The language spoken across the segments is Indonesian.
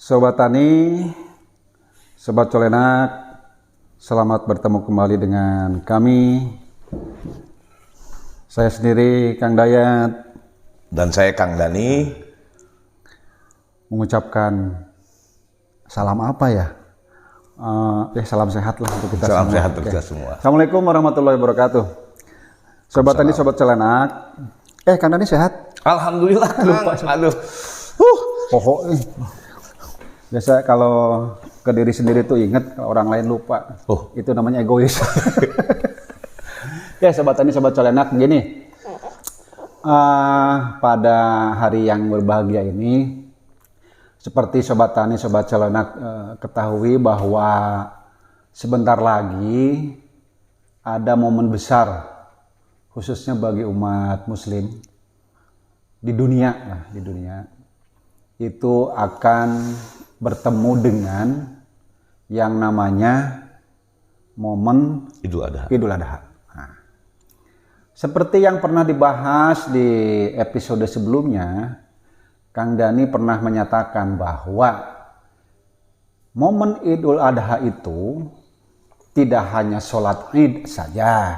Sobat Tani, Sobat Colenak, selamat bertemu kembali dengan kami. Saya sendiri Kang Dayat. Dan saya Kang Dani. Mengucapkan salam apa ya? Salam sehat lah untuk kita Salam semua. sehat untuk kita semua. Assalamualaikum warahmatullahi wabarakatuh. Sobat Tani, Sobat Colenak. Kang Dani sehat? Alhamdulillah. Lupa. Aduh. Pohok. Biasa kalau ke diri sendiri tuh inget, kalau orang lain lupa. Itu namanya egois. Sobat Tani, Sobat Colenak, gini. Pada hari yang berbahagia ini, seperti Sobat Tani, Sobat Colenak ketahui bahwa sebentar lagi ada momen besar, khususnya bagi umat Muslim di dunia, itu akan bertemu dengan yang namanya momen Idul Adha. Nah, seperti yang pernah dibahas di episode sebelumnya, Kang Dani pernah menyatakan bahwa momen Idul Adha itu tidak hanya sholat Id saja,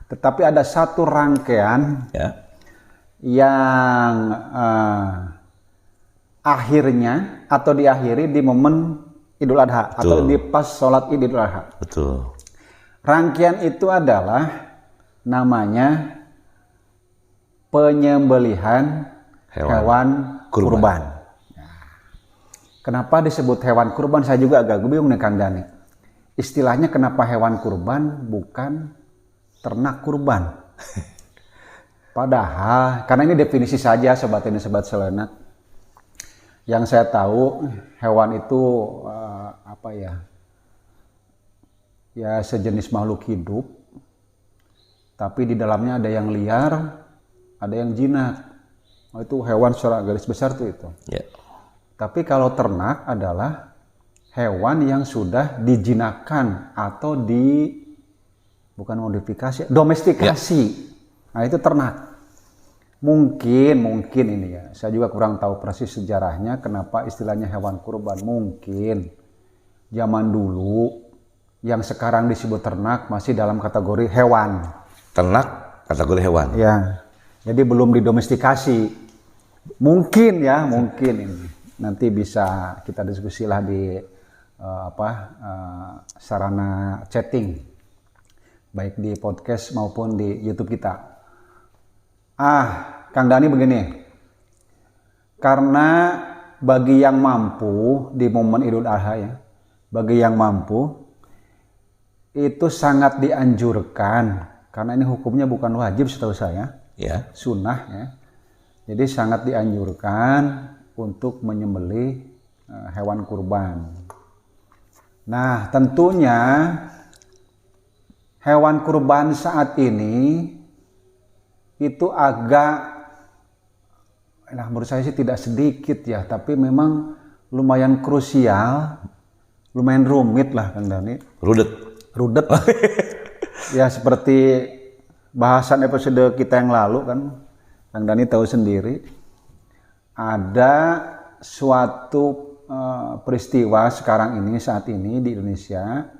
tetapi ada satu rangkaian yang akhirnya atau diakhiri di momen Idul Adha. Betul. Atau di pas sholat Idul Adha. Betul. Rangkaian itu adalah namanya penyembelihan hewan kurban. Nah, kenapa disebut hewan kurban? Saya juga agak bingung nih Kang Dani. Istilahnya kenapa hewan kurban bukan ternak kurban? Padahal, karena ini definisi saja Sobat ini, Sobat Colenak. Yang saya tahu hewan itu ya sejenis makhluk hidup, tapi di dalamnya ada yang liar, ada yang jinak. Itu hewan secara garis besar tuh itu. Yeah. Tapi kalau ternak adalah hewan yang sudah dijinakkan atau bukan modifikasi, domestikasi. Yeah. Nah itu ternak. Mungkin ini ya, saya juga kurang tahu persis sejarahnya kenapa istilahnya hewan kurban. Mungkin zaman dulu yang sekarang disebut ternak masih dalam kategori hewan. Ternak kategori hewan. Ya, jadi belum didomestikasi. Mungkin ini. Nanti bisa kita diskusilah di sarana chatting, baik di podcast maupun di YouTube kita. Kang Dani begini, karena bagi yang mampu di momen Idul Adha ya, bagi yang mampu itu sangat dianjurkan, karena ini hukumnya bukan wajib setahu saya, sunnah ya. Jadi sangat dianjurkan untuk menyembelih hewan kurban. Nah tentunya hewan kurban saat ini itu menurut saya sih tidak sedikit ya, tapi memang lumayan krusial, lumayan rumit lah Kang Dani. Rudet. Ya seperti bahasan episode kita yang lalu kan, Kang Dani tahu sendiri, ada suatu peristiwa saat ini di Indonesia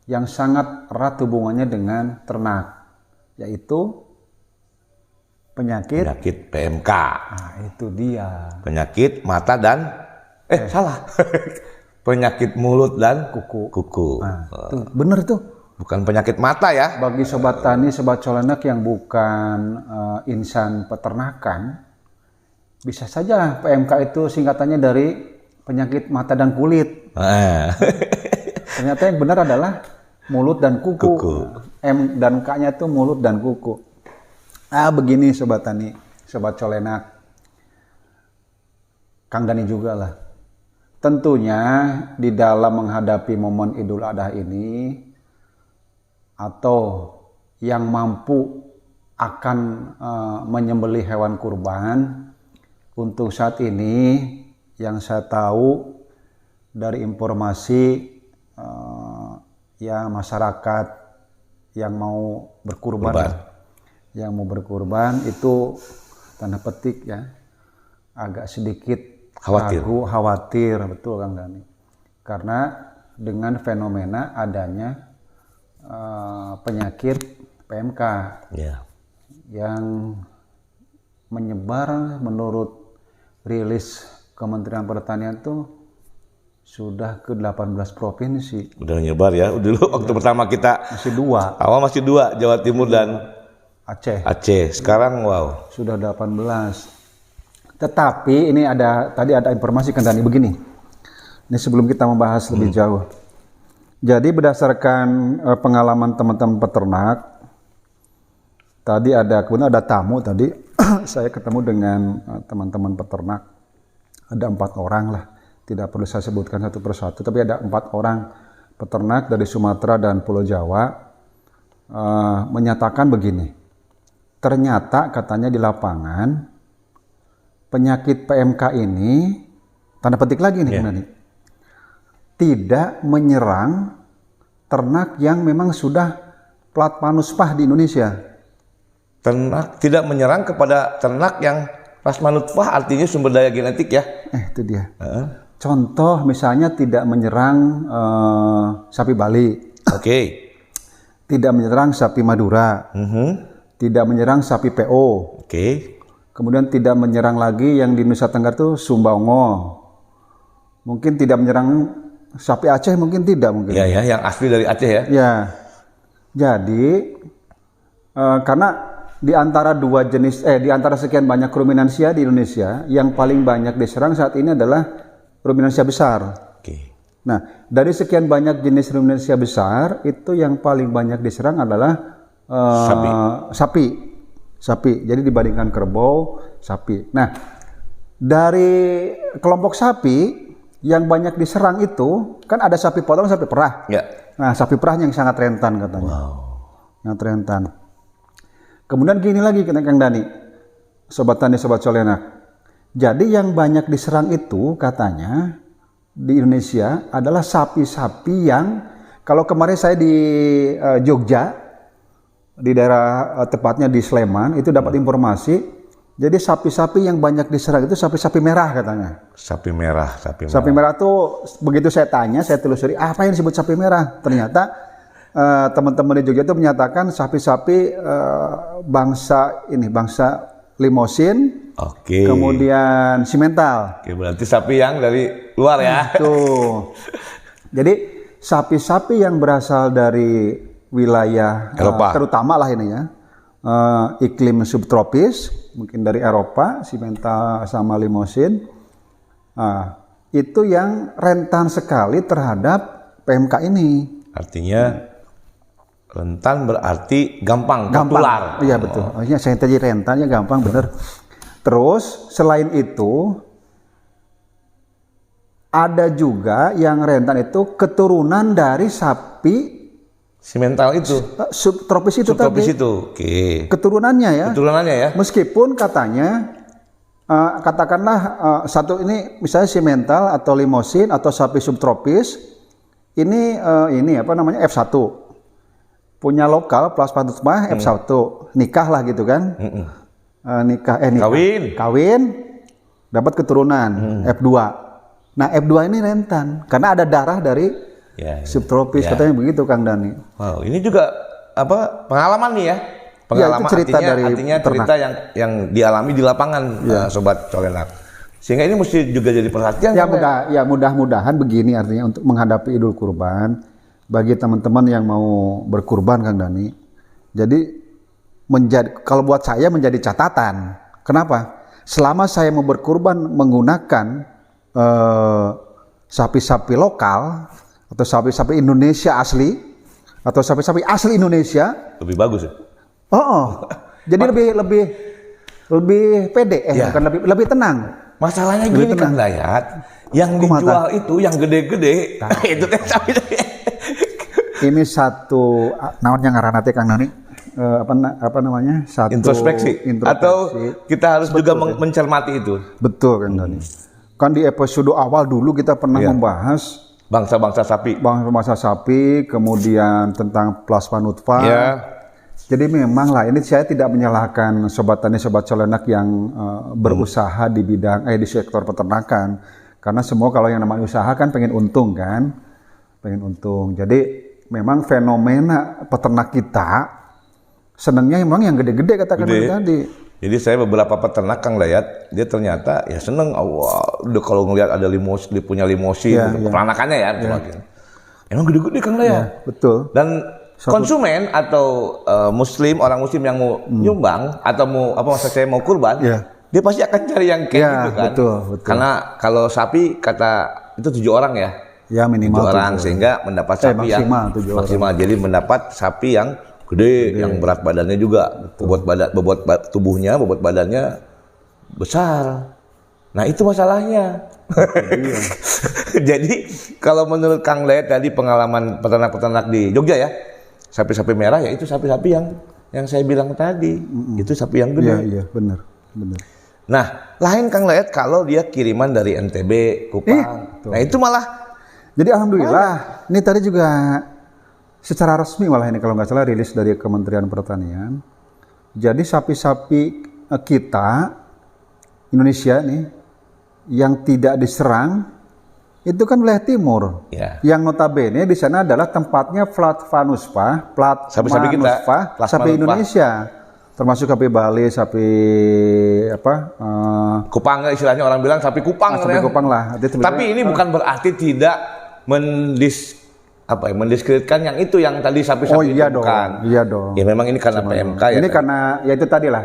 yang sangat erat hubungannya dengan ternak, yaitu penyakit PMK. Nah, itu dia. Penyakit mata dan salah. Penyakit mulut dan kuku. Nah, itu bener tuh. Bukan penyakit mata ya. Bagi Sobat Tani, Sobat Colenak yang bukan insan peternakan, bisa saja PMK itu singkatannya dari penyakit mata dan kulit. Ternyata yang benar adalah mulut dan kuku. M dan K-nya itu mulut dan kuku. Begini Sobat Tani, Sobat Colenak, Kang Dani juga lah. Tentunya di dalam menghadapi momen Idul Adha ini, atau yang mampu akan menyembelih hewan kurban, untuk saat ini yang saya tahu dari informasi masyarakat yang mau berkurban. Yang mau berkurban itu tanda petik ya agak sedikit khawatir, betul Kang Dani. Karena dengan fenomena adanya penyakit PMK yang menyebar menurut rilis Kementerian Pertanian tuh sudah ke 18 provinsi. Udah nyebar ya. Dulu waktu pertama kita masih 2. Awal masih 2, Jawa Timur dan Aceh. Sekarang wow. Sudah 18. Tetapi ini tadi ada informasi Kang Dani begini. Ini sebelum kita membahas lebih jauh. Jadi berdasarkan pengalaman teman-teman peternak, kemudian ada tamu tadi, saya ketemu dengan teman-teman peternak. Ada 4 orang lah, tidak perlu saya sebutkan satu persatu, tapi ada 4 orang peternak dari Sumatera dan Pulau Jawa menyatakan begini. Ternyata katanya di lapangan penyakit PMK ini, tanda petik lagi nih, tidak menyerang ternak yang memang sudah plat panuspah di Indonesia. Ternak tidak menyerang kepada ternak yang plasma-nutfah, artinya sumber daya genetik ya. Itu dia. Contoh misalnya tidak menyerang sapi Bali. Tidak menyerang sapi Madura. Tidak menyerang sapi PO. Kemudian tidak menyerang lagi yang di Nusa Tenggara itu Sumbaongo. Mungkin tidak menyerang sapi Aceh, mungkin tidak mungkin. Ya, yang asli dari Aceh ya. Ya. Jadi karena di antara di antara sekian banyak ruminansia di Indonesia, yang paling banyak diserang saat ini adalah ruminansia besar. Nah, dari sekian banyak jenis ruminansia besar, itu yang paling banyak diserang adalah sapi. Jadi dibandingkan kerbau, sapi. Nah, dari kelompok sapi yang banyak diserang itu, kan ada sapi potong, sapi perah. Nah, sapi perah yang sangat rentan katanya. Sangat rentan. Kemudian gini lagi Kang Dani, Sobat Tani, Sobat Colenak. Jadi yang banyak diserang itu katanya di Indonesia adalah sapi-sapi yang, kalau kemarin saya di Jogja, di daerah tepatnya di Sleman, itu dapat informasi. Jadi sapi-sapi yang banyak diserang itu sapi-sapi merah katanya. Sapi merah. Sapi merah tuh begitu saya tanya, saya telusuri apa yang disebut sapi merah. Ternyata teman-teman di Jogja itu menyatakan sapi-sapi bangsa Limosin, kemudian Simental. Berarti sapi yang dari luar ya. Tuh. Jadi sapi-sapi yang berasal dari wilayah Eropa, terutama lah ini ya, iklim subtropis, mungkin dari Eropa, Simental sama Limosin, itu yang rentan sekali terhadap PMK ini. Artinya rentan berarti gampang tertular. Iya betul. Artinya saya tadi rentannya gampang, bener. Terus selain itu ada juga yang rentan itu keturunan dari sapi Simental itu, subtropis itu tadi. Keturunannya ya. Meskipun katanya, katakanlah satu ini misalnya Simental atau Limosin atau sapi subtropis, ini F1, punya lokal plasma nutfah F1, nikah lah gitu kan, kawin, dapat keturunan F2. Nah F2 ini rentan karena ada darah dari subtropis, katanya begitu Kang Dani. Wow, ini juga pengalaman nih ya. Pengalaman itu cerita artinya cerita yang dialami di lapangan, Sobat Colenak. Sehingga ini mesti juga jadi perhatian. Mudah-mudahan begini artinya untuk menghadapi Idul Kurban bagi teman-teman yang mau berkurban Kang Dani. Jadi kalau buat saya menjadi catatan. Kenapa? Selama saya mau berkurban menggunakan sapi-sapi lokal atau sapi-sapi Indonesia asli atau sapi-sapi asli Indonesia, lebih bagus ya. Jadi lebih pede, bukan lebih tenang. Masalahnya gini Kang Dayat, yang dijual itu yang gede-gede, itu kan sapi. Ini satu namanya ngaranate Kang Dani, apa namanya? Satu introspeksi. Atau kita harus juga mencermati itu. Betul Kang Dani. Kan di episode awal dulu kita pernah membahas bangsa-bangsa sapi, kemudian tentang plasma nutfah, Jadi memang lah, ini saya tidak menyalahkan sobat tani, sobat colenak yang berusaha di bidang di sektor peternakan, karena semua kalau yang namanya usaha kan pengen untung kan, pengen untung. Jadi memang fenomena peternak kita senangnya memang yang gede-gede katakan tadi. Jadi saya beberapa peternak Kang Dayat, dia ternyata ya seneng udah kalau ngelihat ada limosin, dia punya limosin, peranakannya ya, emang gede-gede Kang Dayat. Betul. Dan konsumen atau muslim, orang muslim yang mau nyumbang atau mau maksud saya mau kurban, dia pasti akan cari yang kayak gitu kan. Betul. Karena kalau sapi kata itu 7 orang ya. Ya minimal 7 orang sehingga mendapat sapi maksimal. Jadi mendapat sapi yang gede, yang berat badannya juga, bobot badannya besar. Nah itu masalahnya. Jadi kalau menurut Kang Dayat tadi pengalaman peternak-peternak di Jogja ya, sapi-sapi merah ya itu sapi-sapi yang saya bilang tadi, itu sapi yang gede. Iya benar. Nah lain Kang Dayat kalau dia kiriman dari NTB, Kupang, nah itu malah. Jadi alhamdulillah, ini tadi juga secara resmi malah ini kalau nggak salah rilis dari Kementerian Pertanian. Jadi sapi-sapi kita Indonesia nih yang tidak diserang itu kan wilayah timur. Yang notabene di sana adalah tempatnya Plasma Nuspa sapi Indonesia. Termasuk sapi Bali, sapi Kupang istilahnya orang bilang sapi Kupang. Sapi Kupang lah. Tapi ini bukan berarti tidak mendiskreditkan yang itu yang tadi sapi-sapi iya itu bukan. Iya dong. Ya memang ini karena PMK ya. Ini karena ya itu tadi lah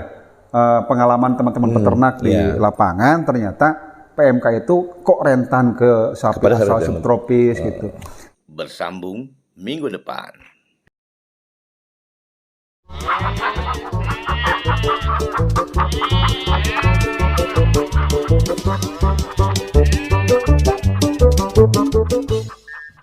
pengalaman teman-teman peternak di lapangan, ternyata PMK itu kok rentan ke sapi asal subtropis gitu. Bersambung minggu depan.